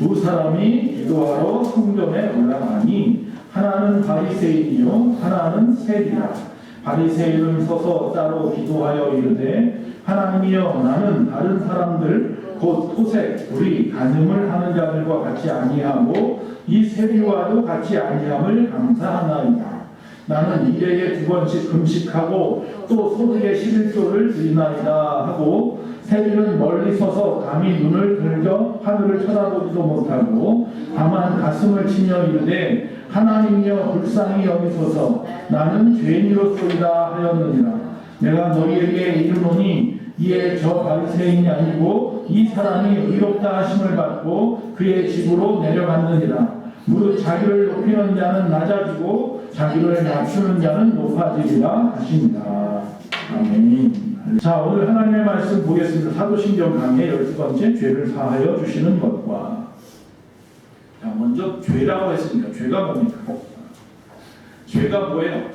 두 사람이 기도하러 성전에 올라가니 하나는 바리새인이요 하나는 세리라. 바리새인은 서서 따로 기도하여 이르되 하나님이여 나는 다른 사람들 곧 토색, 불의, 간음을 하는 자들과 같이 아니하고 이 세리와도 같이 아니함을 감사하나이다. 나는 일회에 2번씩 금식하고 또 소득의 11조를 드리나이다 하고 세리는 멀리 서서 감히 눈을 들겨 하늘을 쳐다보지도 못하고 다만 가슴을 치며 이르되 하나님이여 불쌍히 여기소서 나는 죄인이로소이다 하였느니라. 내가 너희에게 이르노니 이에 저 바리새인이 아니고 이 사람이 의롭다 하심을 받고 그의 집으로 내려갔느니라. 무릇 자기를 높이는 자는 낮아지고 자기를 낮추는 자는 높아지리라 하십니다. 아멘. 자, 오늘 하나님의 말씀 보겠습니다. 사도신경 강의 12번째 죄를 사하여 주시는 것과. 자, 먼저 죄라고 했습니다. 죄가 뭡니까? 죄가 뭐예요?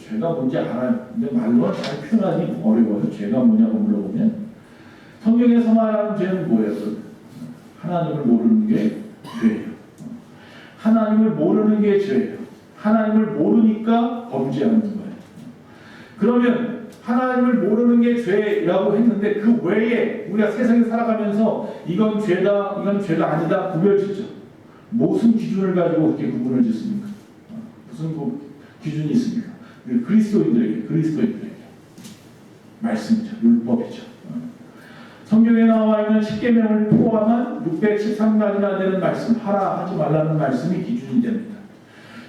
죄가 뭔지 알아요. 근데 말로 잘 표현하기 어려워서 죄가 뭐냐고 물어보면 성경에서 말하는 죄는 뭐예요? 하나님을 모르는 게 죄예요. 하나님을 모르는 게 죄예요. 하나님을 모르니까 범죄하는 거예요. 그러면 하나님을 모르는 게 죄라고 했는데 그 외에 우리가 세상에 살아가면서 이건 죄다, 이건 죄가 아니다 구별짓죠. 무슨 기준을 가지고 그렇게 구분을 짓습니까? 무슨 기준이 있습니까? 그리스도인들에게 말씀이죠. 율법이죠. 성경에 나와 있는 10계명을 포함한 613가지나 되는 말씀, 하라 하지 말라는 말씀이 기준이 됩니다.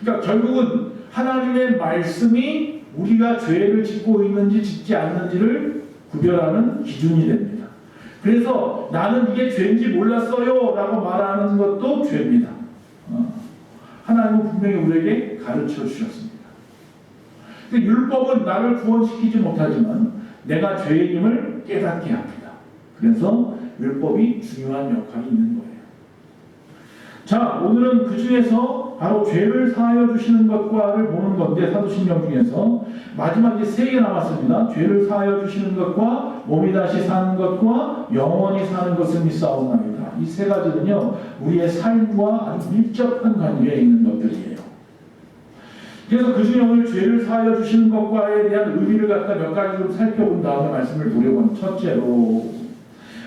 그러니까 결국은 하나님의 말씀이 우리가 죄를 짓고 있는지 짓지 않는지를 구별하는 기준이 됩니다. 그래서 나는 이게 죄인지 몰랐어요 라고 말하는 것도 죄입니다. 하나님은 분명히 우리에게 가르쳐 주셨습니다. 율법은 나를 구원시키지 못하지만 내가 죄인임을 깨닫게 합니다. 그래서 율법이 중요한 역할이 있는 거예요. 자, 오늘은 그 중에서 바로 죄를 사하여 주시는 것과를 보는 건데 사도신경 중에서 마지막에 3개 남았습니다. 죄를 사하여 주시는 것과 몸이 다시 사는 것과 영원히 사는 것을 믿사옵나이다. 이 3가지는요 우리의 삶과 아주 밀접한 관계에 있는 것들이에요. 그래서 그 중에 오늘 죄를 사하여 주시는 것과에 대한 의미를 갖다 몇 가지 좀 살펴본 다음에 말씀을 드려본 첫째로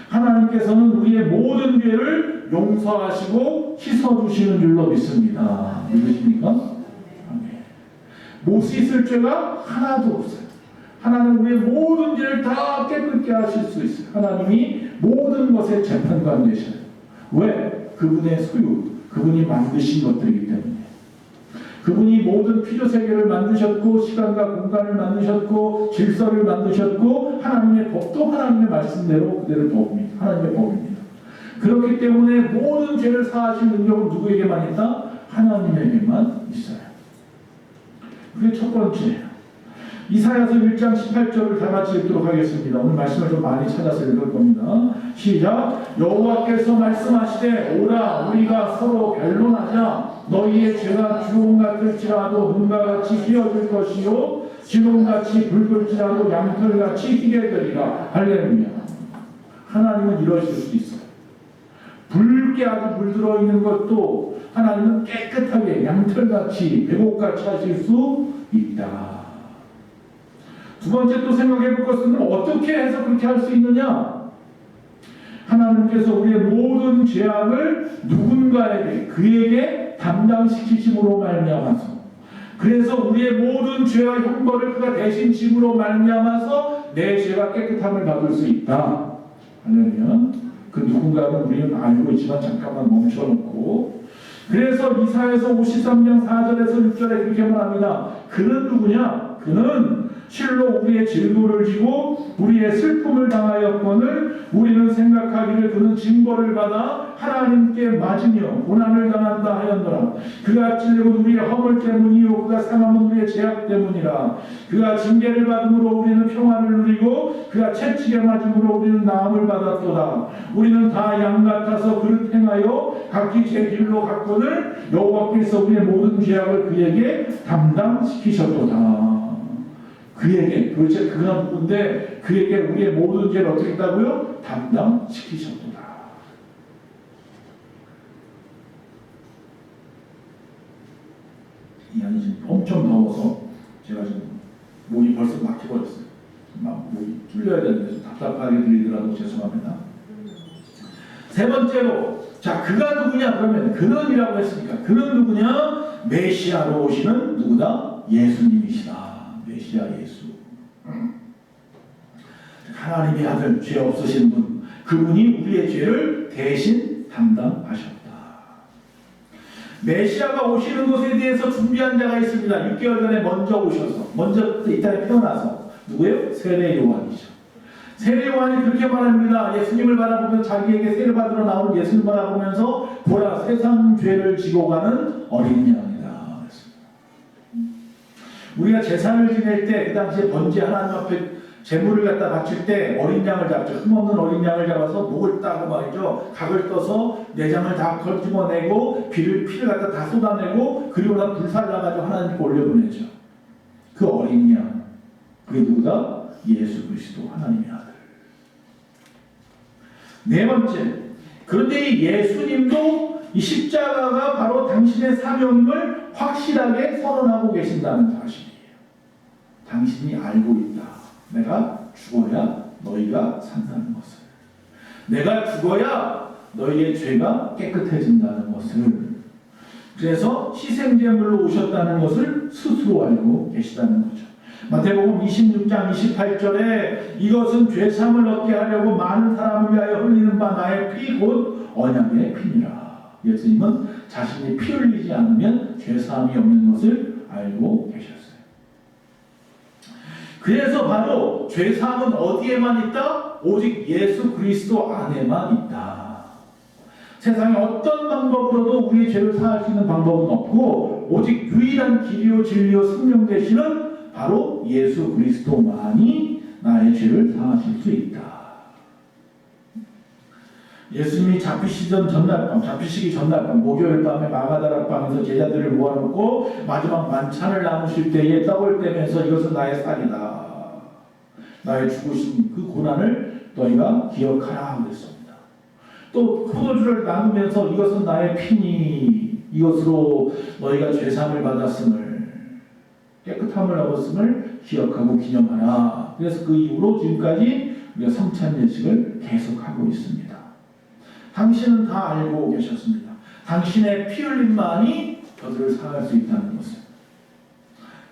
하나님께서는 우리의 모든 죄를 용서하시고 씻어주시는 줄로 믿습니다. 믿으십니까? 못 씻을 죄가 하나도 없어요. 하나는 우리의 모든 죄를 다 깨끗게 하실 수 있어요. 하나님이 모든 것의 재판관 되셔요. 왜? 그분의 소유, 그분이 만드신 것들이기 때문에. 그분이 모든 필요세계를 만드셨고 시간과 공간을 만드셨고 질서를 만드셨고 하나님의 법도 하나님의 말씀대로 그대로 법입니다. 하나님의 법입니다. 그렇기 때문에 모든 죄를 사하실 능력은 누구에게만 있다? 하나님에게만 있어요. 그게 첫 번째예요. 이사야서 1장 18절을 다 같이 읽도록 하겠습니다. 오늘 말씀을 좀 많이 찾아서 읽을 겁니다. 시작. 여호와께서 말씀하시되 오라 우리가 서로 변론하자. 너희의 죄가 주홍 같을지라도 눈과 같이 희어질 것이요 지롱같이 붉을지라도 양털같이 희게 되리라. 할렐루야. 하나님은 이러실 수 있어요. 붉게 아주 물들어 있는 것도 하나님은 깨끗하게 양털같이 백옥같이 하실 수 있다. 두 번째 또 생각해 볼 것은 어떻게 해서 그렇게 할 수 있느냐? 하나님께서 우리의 모든 죄악을 누군가에게 그에게 담당시키심으로 말미암아서 그래서 우리의 모든 죄와 형벌을 그가 대신 짐으로 말미암아서 내 죄가 깨끗함을 받을 수 있다. 할렐루야. 그 누군가는 우리는 알고 있지만 잠깐만 멈춰놓고 그래서 이사야서 53장 4절에서 6절에 그렇게 말합니다. 그는 누구냐? 그는 실로 우리의 질고를 지고 우리의 슬픔을 당하였거늘 우리는 생각하기를 그는 징벌을 받아 하나님께 맞으며 고난을 당한다 하였노라. 그가 찔림은 우리의 허물 때문이요 그가 상함은 우리의 죄악 때문이라. 그가 징계를 받음으로 우리는 평안을 누리고 그가 채찍에 맞음으로 우리는 나음을 받았도다. 우리는 다 양 같아서 그를 행하여 각기 제 길로 갔거늘 여호와께서 우리의 모든 죄악을 그에게 담당시키셨도다. 그에게 도대체 그가 누군데 그에게 우리의 모든 죄를 어떻게 했다고요? 담당시키셨도다. 이 안이 지금 엄청 더워서 제가 지금 목이 벌써 막혀버렸어요. 막 목이 뚫려야 되는데 좀 답답하게 들리더라도 죄송합니다. 세 번째로, 자, 그가 누구냐? 그러면 그는이라고 했으니까 그는 누구냐? 메시아로 오시는 누구다? 예수님이시다. 메시아 예수. 하나님의 아들, 죄 없으신 분, 그분이 우리의 죄를 대신 담당하셨다. 메시아가 오시는 것에 대해서 준비한 자가 있습니다. 6개월 전에 먼저 오셔서, 먼저 이 땅에 태어나서, 누구예요? 세례 요한이죠. 세례 요한이 그렇게 말합니다. 예수님을 바라보면서, 자기에게 세례 받으러 나온 예수님을 바라보면서, 보라, 세상 죄를 지고 가는 어린 양이다. 우리가 제사를 지낼 때, 그 당시에 번제 하나님 앞에 제물을 갖다 바칠 때 어린 양을 잡죠. 흠없는 어린 양을 잡아서 목을 따고 말이죠. 각을 떠서 내장을 다 걸집어내고 피를 갖다 다 쏟아내고 그리고 난 불살라가지고 하나님께 올려보내죠. 그 어린 양, 그게 누구다? 예수 그리스도 하나님의 아들. 네 번째, 그런데 이 예수님도 이 십자가가 바로 당신의 사명을 확실하게 선언하고 계신다는 사실이에요. 당신이 알고 있다. 내가 죽어야 너희가 산다는 것을. 내가 죽어야 너희의 죄가 깨끗해진다는 것을. 그래서 희생제물로 오셨다는 것을 스스로 알고 계시다는 거죠. 마태복음 26장 28절에 이것은 죄사함을 얻게 하려고 많은 사람을 위하여 흘리는 바 나의 피 곧 언약의 피니라. 예수님은 자신이 피 흘리지 않으면 죄사함이 없는 것을 알고 계셨어요. 그래서 바로 죄사함은 어디에만 있다? 오직 예수 그리스도 안에만 있다. 세상에 어떤 방법으로도 우리의 죄를 사할 수 있는 방법은 없고 오직 유일한 길이요 진리요 생명 되시는 바로 예수 그리스도만이 나의 죄를 사하실 수 있다. 예수님이 잡히시기 전날 밤, 목요일 밤에 마가다락 방에서 제자들을 모아놓고 마지막 만찬을 나누실 때에 떡을 떼면서 이것은 나의 살이다. 나의 죽으신 그 고난을 너희가 기억하라 그랬습니다. 또 포도주를 나누면서 이것은 나의 피니 이것으로 너희가 죄사함을 받았음을 깨끗함을 얻었음을 기억하고 기념하라. 그래서 그 이후로 지금까지 우리가 성찬 예식을 계속하고 있습니다. 당신은 다 알고 계셨습니다. 당신의 피 흘림만이 저들을 사할 수 있다는 것을.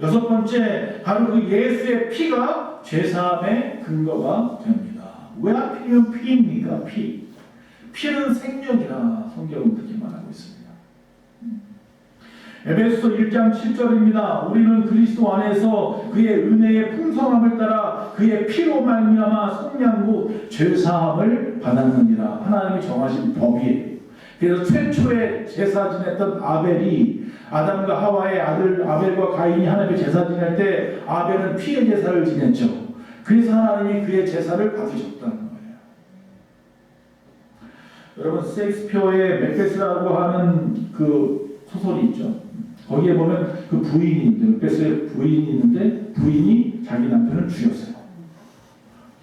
여섯 번째, 바로 그 예수의 피가 죄사함의 근거가 됩니다. 왜 하필이면 피입니까? 피. 피는 생명이라 성경은 그렇게 말하고 있습니다. 에베소서 1장 7절입니다. 우리는 그리스도 안에서 그의 은혜의 풍성함을 따라 그의 피로 말미암아 속량구 죄사함을 받았느니라. 하나님이 정하신 법이에요. 그래서 최초의 제사 지냈던 아벨이 아담과 하와의 아들 아벨과 가인이 하나님의 제사 지낼 때 아벨은 피의 제사를 지냈죠. 그래서 하나님이 그의 제사를 받으셨다는 거예요. 여러분 셰익스피어의 맥베스라고 하는 그 소설이 있죠. 거기에 보면 그 부인이 있는데, 맥베스의 부인이 있는데 부인이 자기 남편을 죽였어요.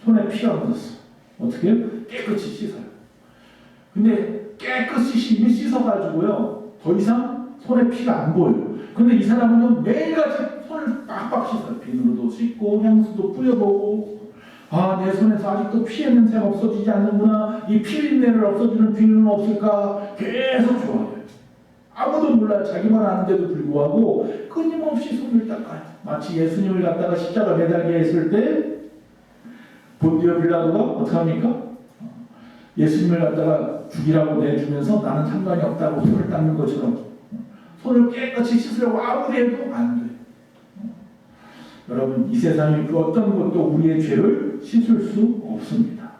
손에 피가 묻었어. 어떻게 해요? 깨끗이 씻어요. 근데 깨끗이 이미 씻어가지고요. 더 이상 손에 피가 안 보여요. 근데 이 사람은 매일같이 손을 빡빡 씻어요. 비누로도 씻고 향수도 뿌려보고 아, 내 손에서 아직도 피의 냄새가 없어지지 않는구나. 이 피린내를 없어지는 비누는 없을까? 계속 좋아해요. 아무도 몰라요. 자기만 아는데도 불구하고 끊임없이 손을 닦아요. 마치 예수님을 갖다가 십자가 매달게 했을 때 본디오 빌라도가 어떻게 합니까? 예수님을 갖다가 죽이라고 내주면서 나는 상관이 없다고 손을 닦는 것처럼 손을 깨끗이 씻으려고 아무리 해도 안 돼. 여러분 이 세상에 그 어떤 것도 우리의 죄를 씻을 수 없습니다.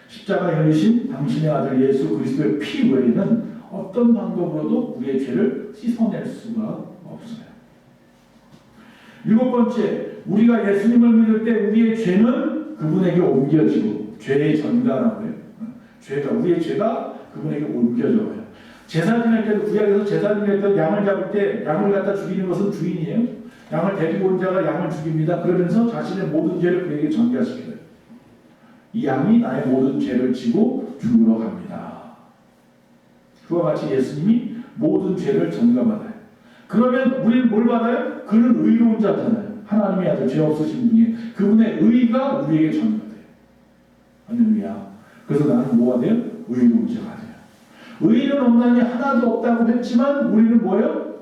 십자가에 흘리신 당신의 아들 예수 그리스도의 피 외에는 어떤 방법으로도 우리의 죄를 씻어낼 수가 없어요. 일곱 번째, 우리가 예수님을 믿을 때 우리의 죄는 그분에게 옮겨지고 죄의 전가라고 해요. 우리의 죄가 그분에게 옮겨져요. 제사 지낼 때도 구약에서 제사 지낼 때 양을 잡을 때 양을 갖다 죽이는 것은 주인이에요. 양을 데리고 온 자가 양을 죽입니다. 그러면서 자신의 모든 죄를 그에게 전가시켜요. 이 양이 나의 모든 죄를 지고 죽으러 갑니다. 그와 같이 예수님이 모든 죄를 전가받아요. 그러면 우리는 뭘 받아요? 그는 의로운 자잖아요. 하나님의 아들, 죄 없으신 분이에요. 그분의 의가 우리에게 전가돼요. 할렐루야. 그래서 나는 뭐가 돼요? 의로운 자가 돼요. 의는 없나니 하나도 없다고 했지만 우리는 뭐예요?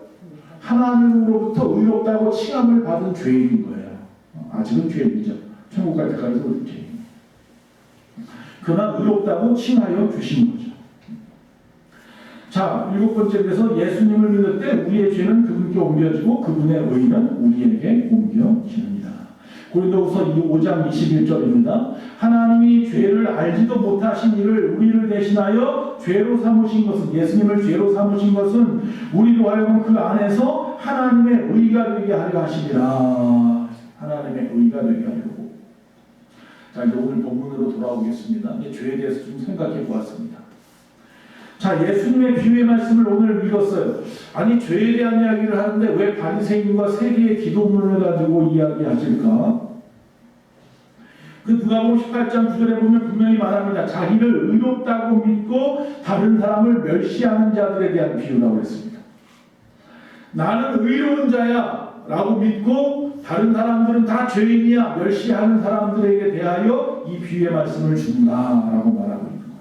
하나님으로부터 의롭다고 칭함을 받은 죄인인 거예요. 아직은 죄인이죠. 천국 갈 때까지도 우리 죄인. 그러나 의롭다고 칭하여 주신 거죠. 자, 7번째, 그래서 예수님을 믿을 때 우리의 죄는 그분께 옮겨지고 그분의 의는 우리에게 옮겨집니다. 고린도후서 5장 21절입니다. 하나님이 죄를 알지도 못하신 이를 우리를 대신하여 죄로 삼으신 것은, 예수님을 죄로 삼으신 것은 우리로 하여금 그 안에서 하나님의 의가 되게 하려 하시니라. 하나님의 의가 되게 하려고. 자, 이제 오늘 본문으로 돌아오겠습니다. 죄에 대해서 좀 생각해 보았습니다. 자, 예수님의 비유의 말씀을 오늘 읽었어요. 아니, 죄에 대한 이야기를 하는데 왜 바리새인과 세리의 기도문을 가지고 이야기하실까? 그 누가복음 18장 9절에 보면 분명히 말합니다. 자기를 의롭다고 믿고 다른 사람을 멸시하는 자들에 대한 비유라고 했습니다. 나는 의로운 자야 라고 믿고 다른 사람들은 다 죄인이야 멸시하는 사람들에게 대하여 이 비유의 말씀을 준다라고 말하고 있는 거예요.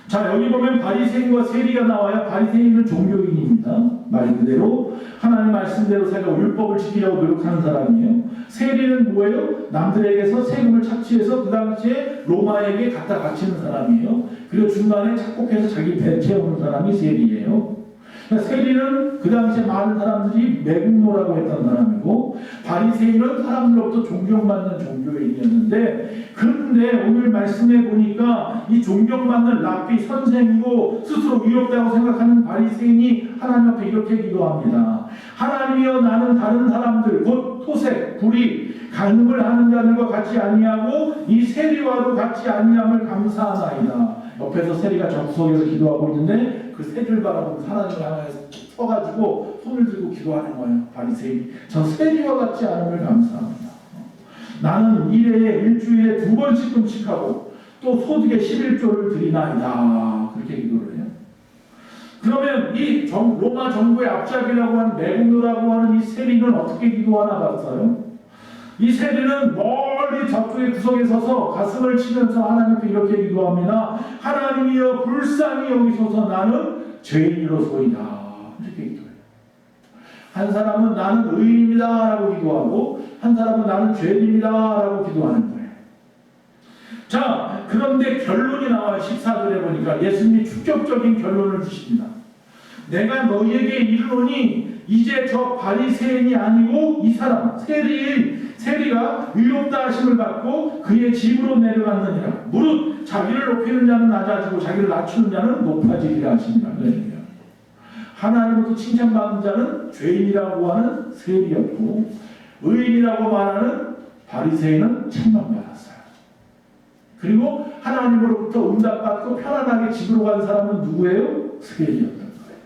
자, 여기 보면 바리새인과 세리가 나와요. 바리새인은 종교인입니다. 말 그대로 하나님 말씀대로 살고 율법을 지키려고 노력하는 사람이에요. 세리는 뭐예요? 남들에게서 세금을 착취해서 그 당시에 로마에게 갖다 바치는 사람이에요. 그리고 중간에 착복해서 자기 배 채우는 사람이 세리예요. 그러니까 세리는 그 당시에 많은 사람들이 매국노라고 했던 사람이고, 바리새인은 사람들로부터 존경받는 종교인이었는데, 그런데 오늘 말씀해 보니까 이 존경받는 랍비 선생이고 스스로 위롭다고 생각하는 바리새인이 하나님 앞에 이렇게 기도합니다. 하나님이여, 나는 다른 사람들 곧 토색, 불의, 간음을 하는 자들과 같이 아니하고 이 세리와도 같이 아니함을 감사하나이다. 옆에서 세리가 저 구석에서 기도하고 있는데 그 세리를 바라보고 하나님을 향해서 서가지고 손을 들고 기도하는 거예요. 바리새인, 저 세리와 같지 않음을 감사합니다. 나는 일주일에 2번씩 금식하고 또 소득의 11조를 드리나이다. 그렇게 기도를 해요. 그러면 이 로마 정부의 앞잡이라고 하는 매국노라고 하는 이 세리는 어떻게 기도하나 봤어요? 이 세리는 멀리 저쪽의 구석에 서서 가슴을 치면서 하나님께 이렇게 기도합니다. 하나님이여, 불쌍히 여기소서, 나는 죄인으로소이다. 이렇게 기도해요. 한 사람은 나는 의인입니다 라고 기도하고, 한 사람은 나는 죄인입니다 라고 기도하는 거예요. 자, 그런데 결론이 나와요. 14절에 보니까 예수님이 충격적인 결론을 주십니다. 내가 너희에게 이르노니 이제 저 바리새인이 아니고 이 사람 세리가 의롭다 하심을 받고 그의 집으로 내려갔느니라. 무릇 자기를 높이는 자는 낮아지고 자기를 낮추는 자는 높아지리라 하시니라. 하나님으로부터 칭찬받는 자는 죄인이라고 하는 세리였고, 의인이라고 말하는 바리새인은 책망받았어요. 그리고 하나님으로부터 응답받고 편안하게 집으로 간 사람은 누구예요? 세리였던 거예요.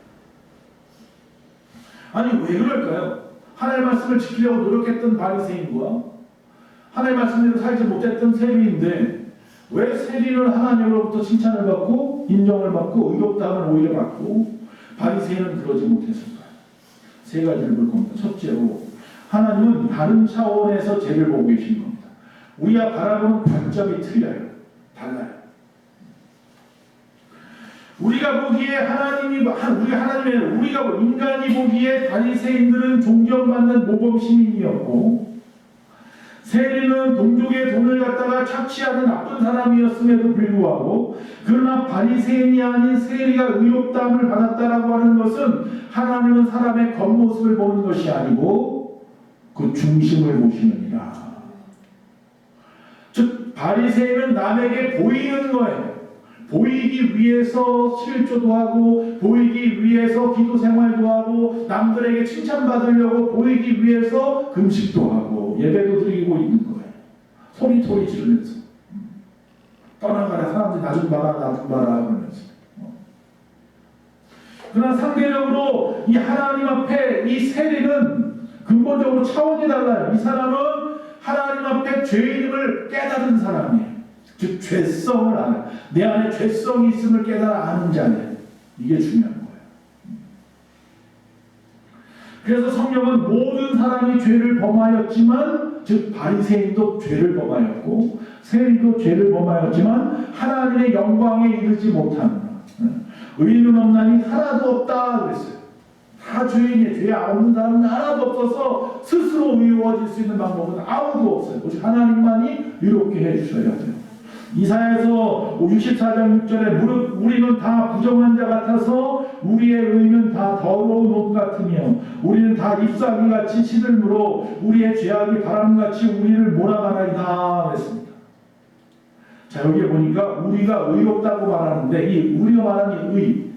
아니, 왜 그럴까요? 하나님의 말씀을 지키려고 노력했던 바리새인과 하나님의 말씀대로 살지 못했던 세리인데, 왜 세리는 하나님으로부터 칭찬을 받고 인정을 받고 의롭다함을 오히려 받고 바리새인은 그러지 못했을까요? 세 가지를 볼 겁니다. 첫째로, 하나님은 다른 차원에서 죄를 보고 계신 겁니다. 우리가 바라보는 관점이 틀려요. 달라요. 우리가 보기에 우리가 인간이 보기에 바리새인들은 존경받는 모범 시민이었고, 세리는 동족의 돈을 갖다가 착취하는 나쁜 사람이었음에도 불구하고, 그러나 바리새인이 아닌 세리가 의롭다함을 받았다라고 하는 것은 하나님은 사람의 겉모습을 보는 것이 아니고 그 중심을 보시느니라. 즉, 바리새인은 남에게 보이는 거예요. 보이기 위해서 실조도 하고, 보이기 위해서 기도 생활도 하고, 남들에게 칭찬받으려고 보이기 위해서 금식도 하고 예배도 드리고 있는 거예요. 소리 지르면서 떠나가라, 사람들이 나 좀 봐라 그러면서. 그러나 상대적으로 이 하나님 앞에 이 세리는 근본적으로 차원이 달라요. 이 사람은 하나님 앞에 죄인임을 깨달은 사람이에요. 즉, 죄성을 알아요. 내 안에 죄성이 있음을 깨달아 아는 자예요. 이게 중요한 거예요. 그래서 성경은 모든 사람이 죄를 범하였지만, 즉 바리새인도 죄를 범하였고 세리도 죄를 범하였지만 하나님의 영광에 이르지 못한다. 의인은 없나니 하나도 없다 그랬어요. 다 죄인이에요. 죄 없는 사람은 하나도 없어서 스스로 의로워질 수 있는 방법은 아무도 없어요. 오직 하나님만이 의롭게 해주셔야 돼요. 이사야서 64장 6절에 무릇 우리는 다 부정한 자 같아서 우리의 의는 다 더러운 옷 같으며 우리는 다 잎사귀같이 시들므로 우리의 죄악이 바람같이 우리를 몰아가나이다 그랬습니다. 자, 여기에 보니까 우리가 의롭다고 말하는데 이 우리가 말하는 의,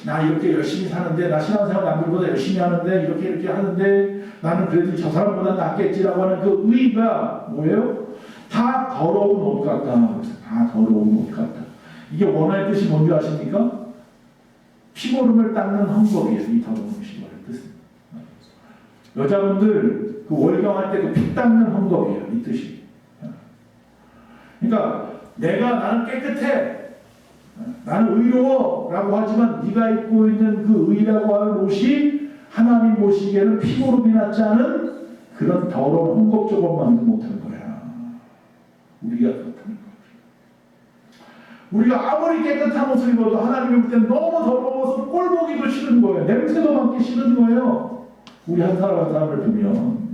나 이렇게 열심히 사는데, 나 신앙생활 남들보다 열심히 하는데, 이렇게 하는데 나는 그래도 저 사람보다 낫겠지라고 하는 그 의가 뭐예요? 다 더러운 옷 같다. 다 더러운 옷 같다. 이게 원어의 뜻이 뭔지 아십니까? 피고름을 닦는 헝겊이에요. 이 더러운 옷이 원어의 뜻은. 여자분들 그 월경할 때 그 피 닦는 헝겊이에요. 이 뜻이. 그러니까 나는 깨끗해, 나는 의로워 라고 하지만 네가 입고 있는 그 의라고 하는 옷이 하나님 보시기에는 피고름이 낫지 않은 그런 더러운 헝겊 조금만도 못한 거야. 우리가 그렇다는 거예요. 우리가 아무리 깨끗한 옷을 입어도 하나님이 볼 때는 너무 더러워서 꼴보기도 싫은 거예요. 냄새도 맡기 싫은 거예요. 우리 한 사람 한 사람을 보면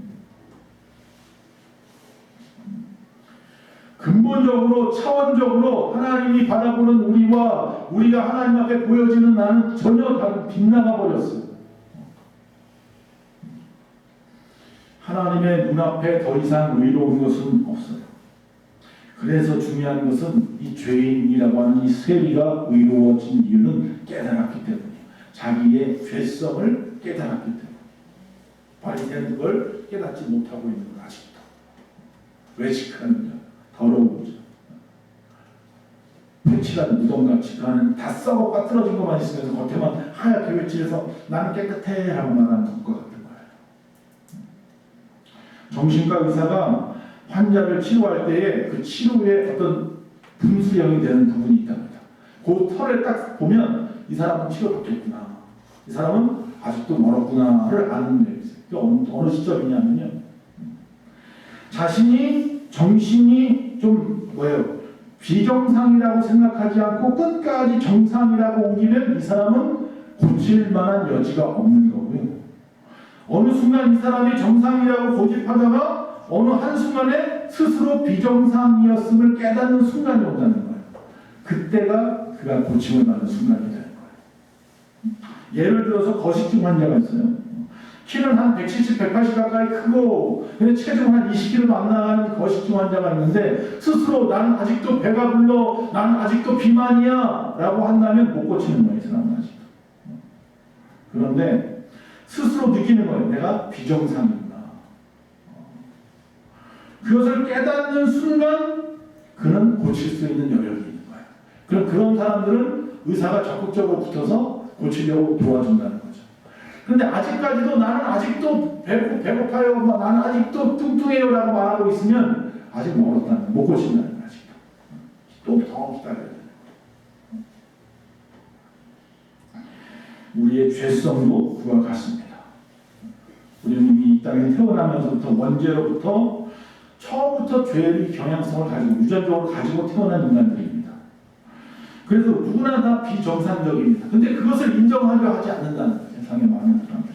근본적으로 차원적으로 하나님이 바라보는 우리와 우리가 하나님 앞에 보여지는 나는 전혀 다른 빗나가 버렸어요. 하나님의 눈앞에 더 이상 의로운 것은 없어요. 그래서 중요한 것은 이 죄인이라고 하는 이 세리가 의로워진 이유는 깨달았기 때문이에요. 자기의 죄성을 깨달았기 때문에. 바리새인은 그걸 깨닫지 못하고 있는 건 아직도. 외식하는 자, 더러운 자, 패칠한 무덤같이 그 안은 다 썩어 빠뜨러진 것만 있으면서 겉에만 하얗게 외칠해서 나는 깨끗해 라고 말하는 것과 같은 거예요. 정신과 의사가 환자를 치료할 때에 그 치료에 어떤 분수령이 되는 부분이 있답니다. 그 털을 딱 보면 이 사람은 치료받겠구나, 이 사람은 아직도 멀었구나를 아는 데 있어요. 어느 시점이냐면요, 자신이 정신이 좀 비정상이라고 생각하지 않고 끝까지 정상이라고 옮기면 이 사람은 고칠 만한 여지가 없는 거고요. 어느 순간 이 사람이 정상이라고 고집하다가 어느 한순간에 스스로 비정상이었음을 깨닫는 순간이 온다는 거예요. 그때가 그가 고침을 받는 순간이 되는 거예요. 예를 들어서 거식증 환자가 있어요. 키는 한 170, 180 가까이 크고 근데 체중 한 20kg도 안 나가는 거식증 환자가 있는데 스스로 나는 아직도 배가 불러, 나는 아직도 비만이야 라고 한다면 못 고치는 거예요. 이 사람은 아직도. 그런데 스스로 느끼는 거예요. 내가 비정상이구나. 그것을 깨닫는 순간 그는 고칠 수 있는 여력이 있는 거예요. 그런 사람들은 의사가 적극적으로 붙어서 고치려고 도와준다는 거죠. 그런데 아직까지도 나는 아직도 배고파요, 나는 아직도 뚱뚱해요 라고 말하고 있으면 아직 멀었다는 거예요. 못 고친다는 거예요. 아직도. 또 더 기다려야 돼요. 우리의 죄성도 그와 같습니다. 우리는 이미 이 땅에 태어나면서부터 원죄로부터 처음부터 죄의 경향성을 가지고 유전적으로 가지고 태어난 인간들입니다. 그래서 누구나 다 비정상적입니다. 근데 그것을 인정하려 하지 않는다는 거예요. 세상에 많은 사람들이.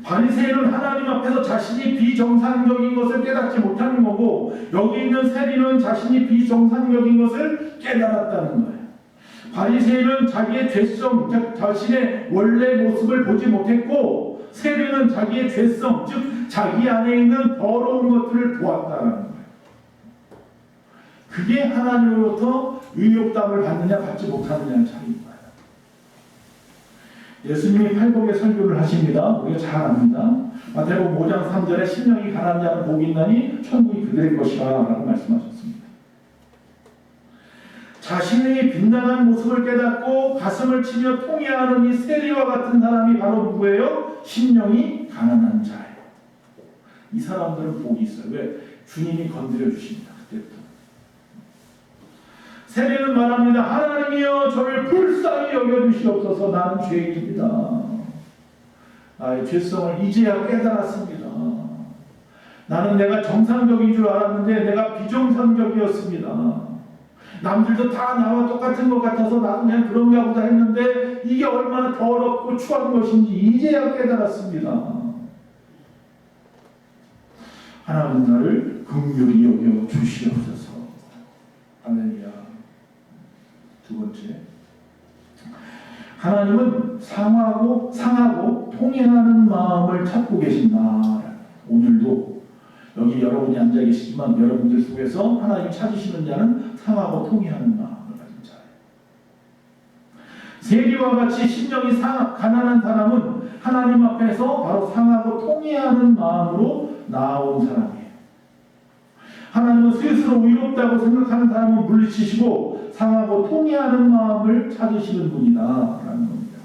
바리새인은 하나님 앞에서 자신이 비정상적인 것을 깨닫지 못하는 거고, 여기 있는 세리는 자신이 비정상적인 것을 깨달았다는 거예요. 바리새인은 자기의 죄성, 즉 자신의 원래 모습을 보지 못했고, 세리는 자기의 죄성, 즉 자기 안에 있는 더러운 것들을 보았다는 거예요. 그게 하나님으로부터 의롭다함을 받느냐 받지 못하느냐의 차이인 거예요. 예수님이 팔복의 설교를 하십니다. 우리가 잘 압니다. 마태복음 5장 3절에 심령이 가난한 자는 복이 있나니 천국이 그들의 것이라 라고 말씀하셨습니다. 자신의 빛나는 모습을 깨닫고 가슴을 치며 통회하는 이 세리와 같은 사람이 바로 누구예요? 심령이 가난한 자예요. 이 사람들은 복이 있어요. 왜? 주님이 건드려 주십니다. 그때부터. 세리는 말합니다. 하나님이여 저를 불쌍히 여겨주시옵소서. 나는 죄인입니다. 나의 죄성을 이제야 깨달았습니다. 나는 내가 정상적인 줄 알았는데 내가 비정상적이었습니다. 남들도 다 나와 똑같은 것 같아서 나도 그냥 그런가 보다 했는데 이게 얼마나 더럽고 추한 것인지 이제야 깨달았습니다. 하나님 나를 긍휼히 여겨 주시옵소서. 할렐루야. 두 번째, 하나님은 상하고 통해하는 마음을 찾고 계신다. 오늘도 여기 여러분이 앉아 계시지만 여러분들 속에서 하나님이 찾으시는 자는 상하고 통해하는 마음을 가진 자예요. 세리와 같이 심령이 가난한 사람은 하나님 앞에서 바로 상하고 통해하는 마음으로 나아온 사람이에요. 하나님은 스스로 의롭다고 생각하는 사람은 물리치시고 상하고 통해하는 마음을 찾으시는 분이다 라는 겁니다.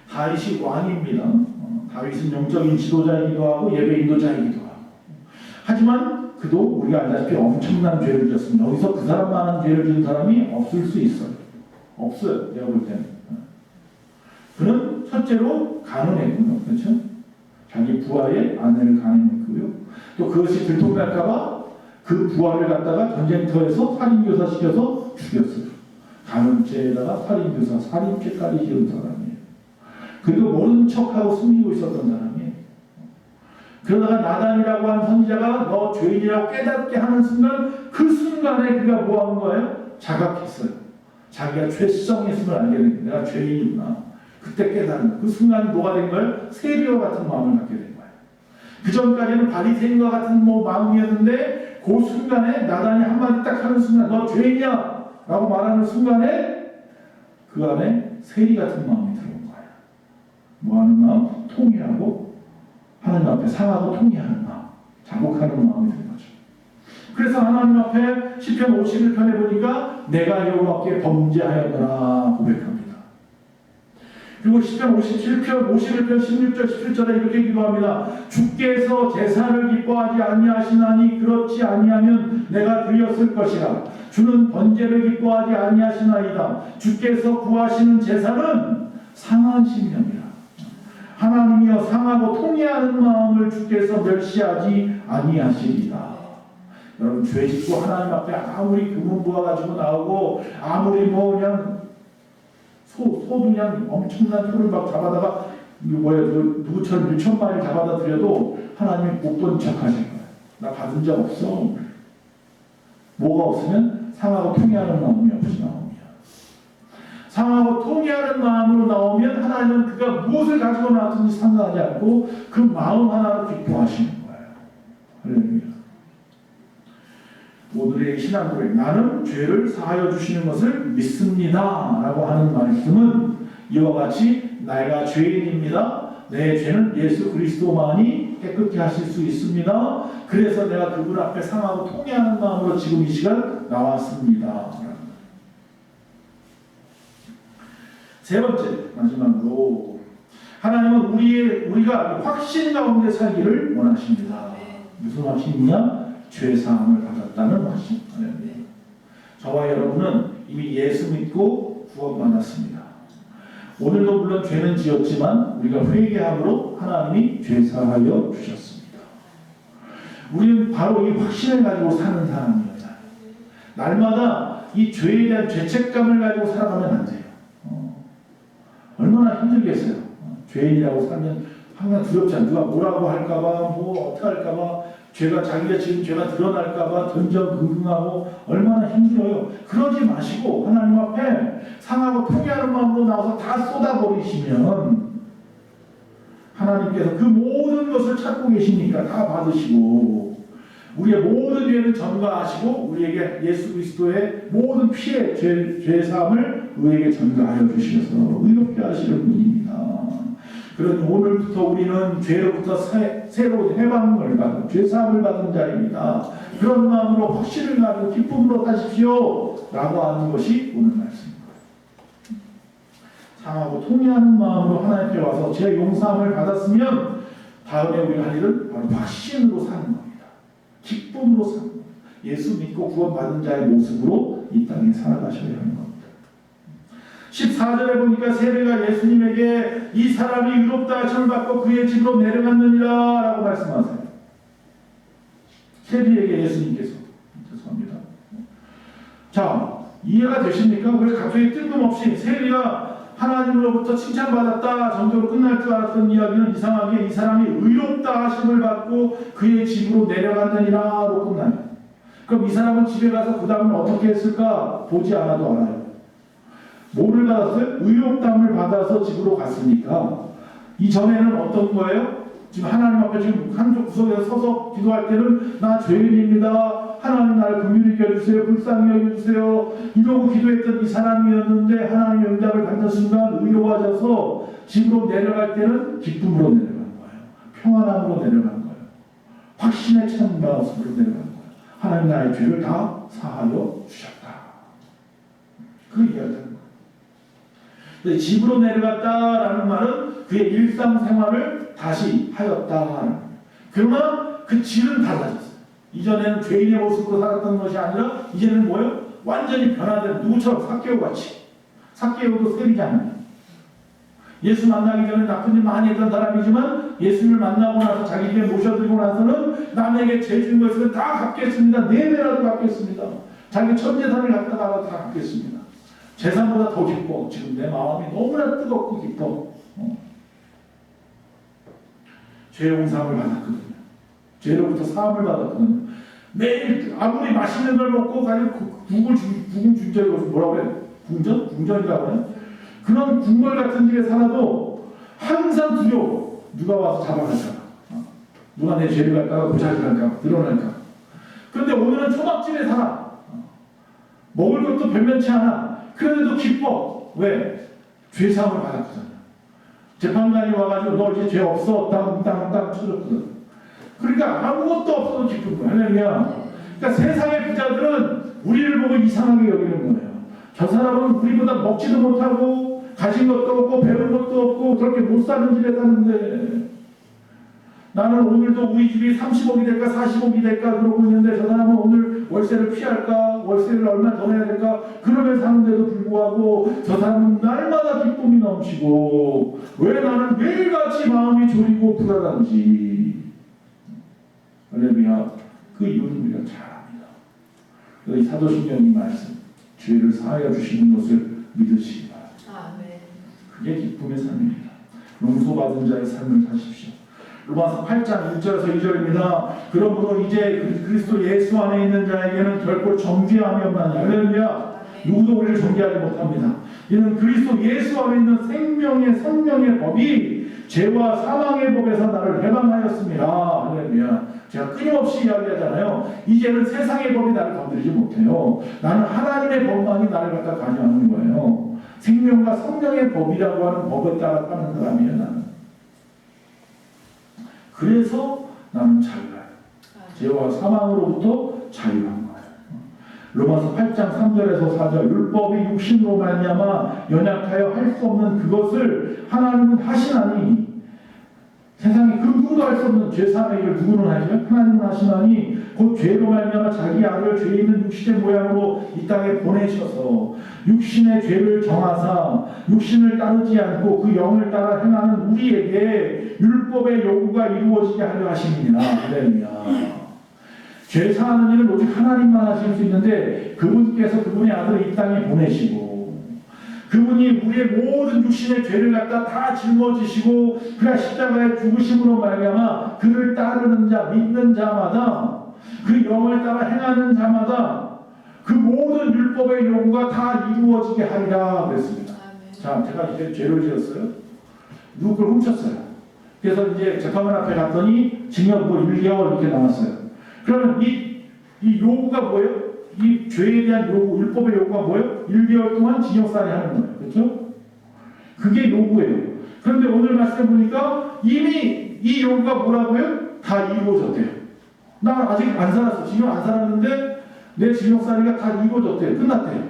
다윗이 왕입니다. 다윗은 영적인 지도자이기도 하고 예배 인도자이기도 하고, 하지만 그도 우리가 알다시피 엄청난 죄를 지었습니다. 여기서 그 사람만한 죄를 지은 사람이 없을 수 있어요. 없어요. 내가 볼 때는. 그는 첫째로 가늠했군요. 그렇죠? 자기 부하의 아내를 가늠했고요. 또 그것이 들통날까봐 그 부하를 갖다가 전쟁터에서 살인교사 시켜서 죽였어요. 가늠죄에다가 살인교사, 살인죄까지 지은 사람이에요. 그리고 모른 척하고 숨기고 있었던 사람이에요. 그러다가 나단이라고 하는 선지자가 너 죄인이라고 깨닫게 하는 순간, 그 순간에 그가 뭐 한 거예요? 자각했어요. 자기가 죄성했음을 알게 된 거예요. 내가 죄인이구나. 그때 깨달은 그 순간 뭐가 된 거예요? 세리와 같은 마음을 갖게 된 거예요. 그 전까지는 바리새인과 같은 마음이었는데 그 순간에 나단이 한마디 딱 하는 순간 너 죄인이야 라고 말하는 순간에 그 안에 세리 같은 마음이 들어온 거예요. 뭐하는 마음? 통회하고 하나님 앞에 상하고 통회하는 마음, 자복하는 마음이 된 거죠. 그래서 하나님 앞에 시편 51편에 보니까 내가 여호와께 범죄하였노라 고백합니다. 그리고 시편 57편, 51편, 16절, 17절에 이렇게 기도합니다. 주께서 제사를 기뻐하지 아니하시나니 그렇지 아니하면 내가 드렸을 것이라. 주는 번제를 기뻐하지 아니하시나이다. 주께서 구하시는 제사는 상한 심령이라. 하나님이여 상하고 통회하는 마음을 주께서 멸시하지 아니하시리다. 여러분 죄 짓고 하나님 앞에 아무리 금은 부어가지고 나오고 아무리 그냥 소도 그냥 엄청난 소를 막 잡아다가 누구처럼 6,000마리 잡아다 드려도 하나님이 못 본 척 하실 거예요. 나 받은 적 없어. 뭐가 없으면 상하고 통회하는 마음이 없이 나옵니다. 상하고 통회하는 마음으로 나오면 하나님은 그가 무엇을 가지고 나왔든지 상관하지 않고 그 마음 하나로 기뻐하시는 거예요. 할렐루야. 오늘의 신앙고백, 나는 죄를 사하여 주시는 것을 믿습니다 라고 하는 말씀은 이와 같이 내가 죄인입니다. 내 죄는 예수 그리스도만이 깨끗게 하실 수 있습니다. 그래서 내가 그분 앞에 상하고 통회하는 마음으로 지금 이 시간 나왔습니다. 세 번째, 마지막으로 하나님은 우리가 확신 가운데 살기를 원하십니다. 무슨 확신이냐? 죄사함을 받았다는 확신. 저와 여러분은 이미 예수 믿고 구원받았습니다. 오늘도 물론 죄는 지었지만 우리가 회개함으로 하나님이 죄사하여 주셨습니다. 우리는 바로 이 확신을 가지고 사는 사람이에요. 날마다 이 죄에 대한 죄책감을 가지고 살아가면 안 돼요. 얼마나 힘들겠어요. 죄인이라고 살면 항상 두렵지 않아요. 누가 뭐라고 할까봐, 뭐 어떻게 할까봐, 자기가 지금 죄가 드러날까봐 전전긍긍하고 얼마나 힘들어요. 그러지 마시고 하나님 앞에 상하고 통회하는 마음으로 나와서 다 쏟아버리시면 하나님께서 그 모든 것을 찾고 계시니까 다 받으시고 우리의 모든 죄를 전가하시고 우리에게 예수 그리스도의 모든 피해 죄사함을 우리에게 전가하여 주셔서 의롭게 하시는 분입니다. 그러니 오늘부터 우리는 죄로부터 새로운 해방을 받은 죄사함을 받은 자입니다. 그런 마음으로 확신을 가지고 기쁨으로 사십시오 라고 하는 것이 오늘 말씀입니다. 상하고 통회하는 마음으로 하나님께 와서 제 용서함을 받았으면 다음에 우리가 할 일은 바로 확신으로 사는 겁니다. 기쁨으로 사는 겁니다. 예수 믿고 구원받은 자의 모습으로 이 땅에 살아가셔야 하는 겁니다. 14절에 보니까 세리가 예수님에게 이 사람이 의롭다 하심을 받고 그의 집으로 내려갔느니라 라고 말씀하세요. 세리에게 예수님께서. 죄송합니다. 자, 이해가 되십니까? 왜 갑자기 뜬금없이 세리가 하나님으로부터 칭찬받았다 정도로 끝날 줄 알았던 이야기는 이상하게 이 사람이 의롭다 하심을 받고 그의 집으로 내려갔느니라로 끝나요. 그럼 이 사람은 집에 가서 그 다음은 어떻게 했을까? 보지 않아도 알아요. 뭐를 받았어요? 의롭다함을 받아서 집으로 갔으니까. 이전에는 어떤 거예요? 지금 하나님 앞에 지금 한쪽 구석에서 서서 기도할 때는 나 죄인입니다. 하나님 나를 긍휼히 여겨주세요. 불쌍히 여겨주세요. 이러고 기도했던 이 사람이었는데 하나님의 응답을 받는 순간 의로워져서 집으로 내려갈 때는 기쁨으로 내려간 거예요. 평안함으로 내려간 거예요. 확신에 찬 마음으로 내려간 거예요. 하나님 나의 죄를 다 사하여 주셨다. 그 이야기입니다. 집으로 내려갔다라는 말은 그의 일상생활을 다시 하였다. 그러나 그 질은 달라졌어요. 이전에는 죄인의 모습으로 살았던 것이 아니라 이제는 뭐예요? 완전히 변화된 누구처럼 삭개오같이. 삭개오도 세리잖아요. 예수 만나기 전에 나쁜 일 많이 했던 사람이지만 예수를 만나고 나서 자기 집에 모셔드리고 나서는 남에게 죄 준 것을 다 갚겠습니다. 4배라도 갚겠습니다. 자기 전 재산을 갖다가 다 갚겠습니다. 재산보다 더 기뻐. 지금 내 마음이 너무나 뜨겁고 기뻐. 죄 용서함을 받았거든요. 죄로부터 사함을 받았거든요. 매일 아무리 맛있는 걸 먹고 가지고 국을 준 적이 뭐라고 해요? 궁전이라고 해요? 그런 궁궐 같은 집에 살아도 항상 두려워. 누가 와서 잡아갈까? 누가 내 죄를 갖다가 고자질할까? 드러날까? 그런데 오늘은 초밥집에 살아. 먹을 것도 변변치 않아. 그런데도 기뻐. 왜? 죄사함을 받았거든. 재판관이 와가지고 너 이제 죄 없어. 땅 쳐줬거든. 그러니까 아무것도 없어도 기쁜 거야. 할렐루야. 그러니까 세상의 부자들은 우리를 보고 이상하게 여기는 거예요. 저 사람은 우리보다 먹지도 못하고 가진 것도 없고 배운 것도 없고 그렇게 못 사는 집에 사는데 나는 오늘도 우리 집이 30억이 될까 40억이 될까 그러고 있는데 저 사람은 오늘 월세를 피할까 월세를 얼마 더 내야 될까 그러면서 사는데도 불구하고 저 사람은 날마다 기쁨이 넘치고 왜 나는 매일같이 마음이 졸이고 불안한지. 할렐루야. 그 이유는 우리가 잘 압니다. 이 사도신경이 말씀 죄를 사하여 주시는 것을 믿으시기 바랍니다. 그게 기쁨의 삶입니다. 용서받은 자의 삶을 사십시오. 로마서 8장 1절에서 2절입니다. 그러므로 이제 그리스도 예수 안에 있는 자에게는 결코 정죄함이 없나니. 할렐루야. 누구도 우리를 정죄하지 못합니다. 이는 그리스도 예수 안에 있는 생명의 성령의 법이 죄와 사망의 법에서 나를 해방하였습니다. 할렐루야. 제가 끊임없이 이야기하잖아요. 이제는 세상의 법이 나를 건드리지 못해요. 나는 하나님의 법만이 나를 갖다 관여하는 거예요. 생명과 성령의 법이라고 하는 법에 따라 사는 사람이에요. 나는. 그래서 나는 자유해요. 죄와 사망으로부터 자유한 거예요. 로마서 8장 3절에서 4절 율법이 육신으로 말미암아 연약하여 할 수 없는 그것을 하나님은 하시나니 세상에 그 누구도 할 수 없는 죄사함의 일을 누구는 하죠? 하나님은 하시나니 곧 죄로 말미암아 자기 아들 죄 있는 육신의 모양으로 이 땅에 보내셔서 육신의 죄를 정하사 육신을 따르지 않고 그 영을 따라 행하는 우리에게 율법의 요구가 이루어지게 하려 하심이니라. 할렐루야. 죄 사하는 일은 오직 하나님만 하실 수 있는데 그분께서 그분의 아들을 이 땅에 보내시고 그분이 우리의 모든 육신의 죄를 갖다 다 짊어지시고 그가 십자가에 죽으심으로 말미암아 그를 따르는 자 믿는 자마다 그 영을 따라 행하는 자마다 그 모든 율법의 요구가 다 이루어지게 하리라 그랬습니다. 자, 제가 이제 죄를 지었어요. 누구 걸 훔쳤어요. 그래서 이제 재판관 앞에 갔더니 징역 뭐 1개월 이렇게 나왔어요. 그러면 이 요구가 뭐예요? 이 죄에 대한 요구, 율법의 요구가 뭐예요? 1개월 동안 징역살이 하는 거예요. 그렇죠? 그게 요구예요. 그런데 오늘 말씀 보니까 이미 이 요구가 뭐라고요? 다 이루어졌대요. 나 아직 안 살았어. 징역 안 살았는데 내 징역살이가 다 이루어졌대요. 끝났대요.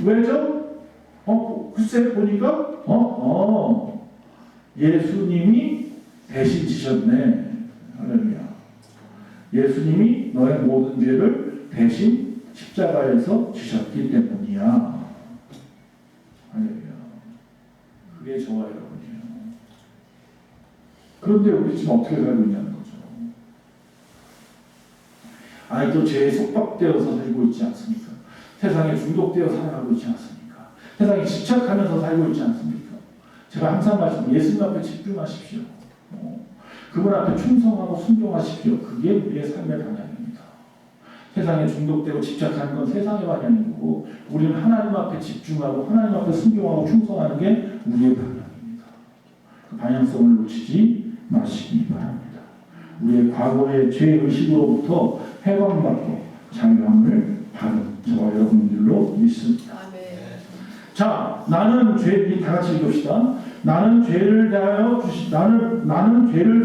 왜죠? 글쎄 보니까 예수님이 대신 지셨네. 할렐루야. 예수님이 너의 모든 죄를 대신 십자가에서 지셨기 때문이야. 할렐루야. 그게 저와 여러분이에요. 그런데 우리 지금 어떻게 살고 있냐는 거죠. 아직도 죄에 속박되어서 살고 있지 않습니까? 세상에 중독되어 살아가고 있지 않습니까? 세상에 집착하면서 살고 있지 않습니까? 제가 항상 말씀, 예수님 앞에 집중하십시오. 그분 앞에 충성하고 순종하십시오. 그게 우리의 삶의 방향입니다. 세상에 중독되고 집착하는 건 세상의 방향인 거고, 우리는 하나님 앞에 집중하고 하나님 앞에 순종하고 충성하는 게 우리의 방향입니다. 그 방향성을 놓치지 마시기 바랍니다. 우리의 과거의 죄의식으로부터 해방받고 자유함을 받은 저와 여러분들로 믿습니다. 자, 나는 다 같이 읽읍시다. 나는 죄를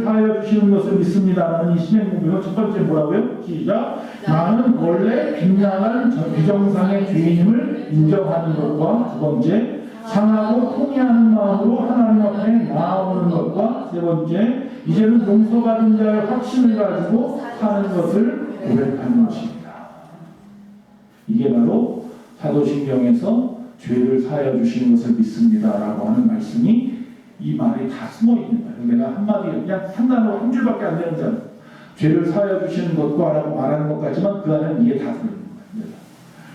사하여 주시는 것을 믿습니다라는 이 신행고백은 첫 번째 뭐라고요? 시작. 나는 원래 빈량한 비정상의 죄인임을 인정하는 것과 두 번째, 상하고 통회하는 마음으로 하나님 앞에 나아오는 것과 세 번째, 이제는 용서받은 자의 확신을 가지고 사는 것을 고백하는 것입니다. 이게 바로 사도신경에서 죄를 사하여 주시는 것을 믿습니다라고 하는 말씀이 이 말이 다 숨어 있는 거예요. 내가 한마디 그냥 한 단어 한 줄밖에 안 되는 줄 죄를 사하여 주시는 것과 라고 말하는 것 같지만 그 안에는 이게 다 들어있는 거예요.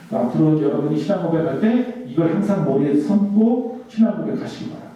그러니까 앞으로 여러분이 신앙 고백할 때 이걸 항상 머리에 삼고 신앙 고백하시기 바랍니다.